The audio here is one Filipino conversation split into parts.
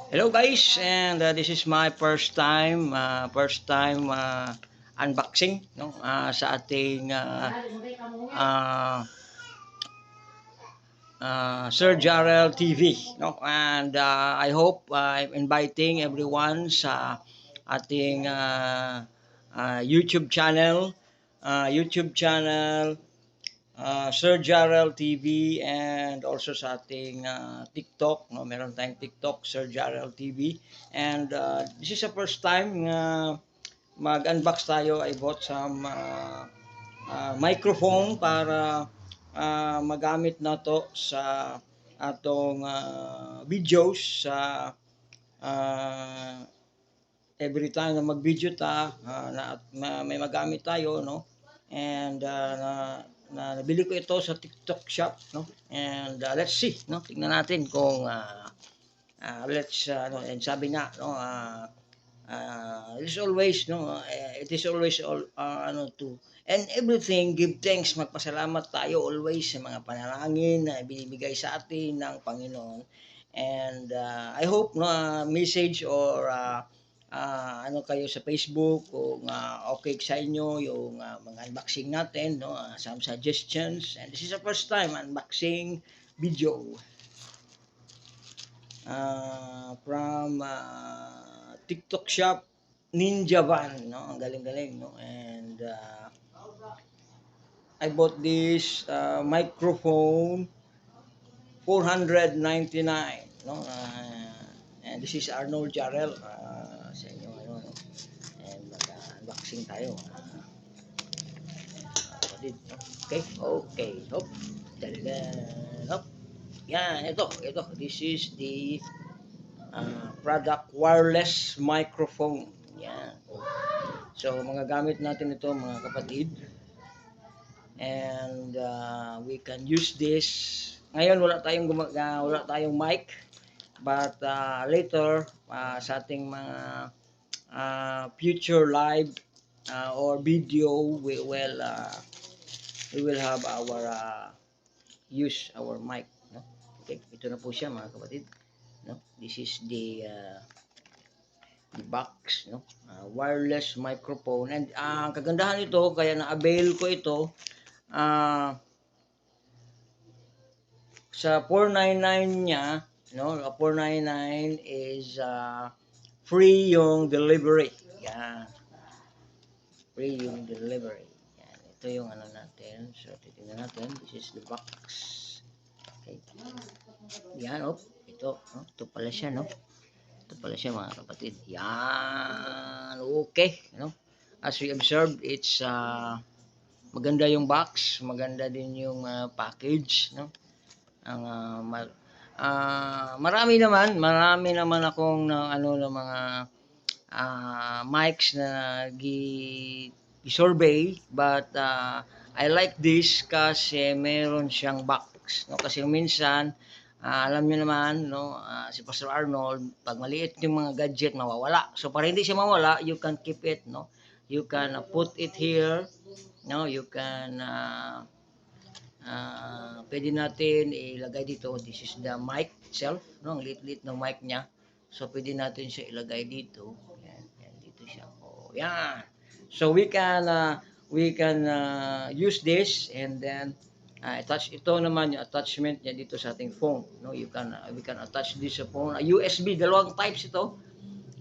Hello guys, and this is my first time unboxing no sa ating uh, Sir Jarrell TV no, and I hope I'm inviting everyone sa ating YouTube channel, Sir Jarrell TV, and also sa ating TikTok, no, meron tayong TikTok, Sir Jarrell TV. And this is the first time mag-unbox tayo. I bought some microphone para magamit na to sa atong videos sa uh, every time na mag-video ta may magamit tayo, no, and nabili ko ito sa TikTok shop, no, and let's see, no, tingnan natin kung and sabi nga, no, it is always, no, it is always all to and everything give thanks, magpasalamat tayo always sa mga panalangin na binibigay sa atin ng Panginoon. And I hope no message or ano kayo sa Facebook kung okay sa inyo yung mga unboxing natin, no, some suggestions, and this is the first time unboxing video from TikTok shop Ninja Van, no, ang galing-galing, no, and I bought this microphone 499, no, and this is Arnold Jarrell sa inyo, ano, no, and mag-unboxing tayo, kapatid, no? Okay, okay, hop, talaga, hop, yan, ito, this is the product, wireless microphone, yan. So mga gamit natin ito, mga kapatid, and we can use this. Ngayon wala tayong mic, but later sa ating mga future live or video, we will have our use our mic, no? Okay, ito na po siya, mga kapatid, no. This is the box, no, wireless microphone, and ang kagandahan nito, kaya na-avail ko ito sa 499 niya, no, 499 is free yung delivery. Yan, free yung delivery. Yan, ito yung ano natin. So titingnan natin, this is the box. Okay, yan, ito, no? Ito pala siya, no. Ito pala siya, mga kapatid. Yan, okay, no. As we observed, it's maganda yung box, maganda din yung package, no. Ang marami naman akong ng mga mics na survey, but I like this kasi meron siyang box, no, kasi minsan alam niyo naman, no, si Pastor Arnold, pag maliit yung mga gadget mawawala. So para hindi siya mawala, you can keep it, no, you can put it here, no, you can pwede natin ilagay dito. This is the mic itself, no, ang lit-lit ng mic niya. So pwede natin siya ilagay dito. Yan, yan dito siya. Oh, yan. So we can use this, and then attach ito naman yung attachment niya dito sa ating phone, no. We can attach this sa phone. USB, dalawang types ito.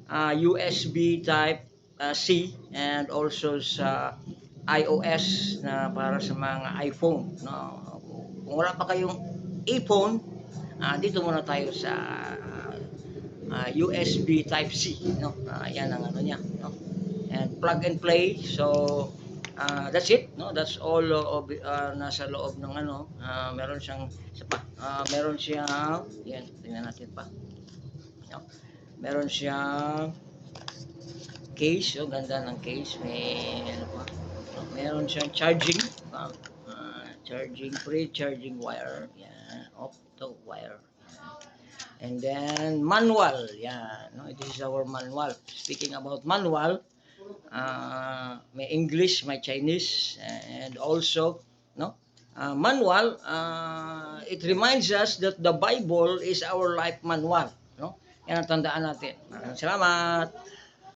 USB type C, and also sa iOS na para sa mga iPhone, no. Kung wala pa kayong iPhone, dito muna tayo sa USB type C, no. Yan ang ano niya, no. And plug and play. So that's it, no. That's all of nasa loob ng ano. Meron siyang meron siyang, yan, tingnan natin pa, no? Meron siyang case, oh, ganda ng case. May ano pa, meron siyang charging, charging wire, yan, opto wire, and then manual, yan, no. This is our manual. Speaking about manual, may English, may Chinese, and also, no, manual, it reminds us that the Bible is our life manual, no. Yan ang tandaan natin. Maraming salamat.